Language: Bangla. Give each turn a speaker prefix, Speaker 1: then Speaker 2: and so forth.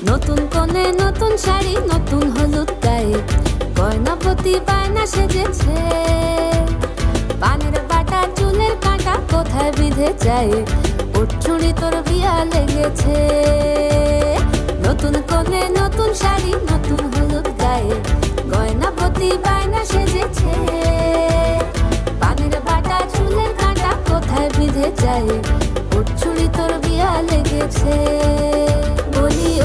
Speaker 1: নতুন কোণে নতুন শাড়ি নতুন হলুদ গায়ে গয়নাপতি বায়না সেজেছে। পানের বাটা চুলের কাঁটা কোথায় বিঁধে যায়, ওর চুড়ি তোর বিয়া লেগেছে। নতুন কোণে নতুন শাড়ি নতুন হলুদ গায়ে গয়নাপতি বায়না সেজেছে। পানের বাটা চুলের কাঁটা কোথায় বিঁধে যায়, ওর চুড়ি তোর বিয়া লেগেছে। বলি ও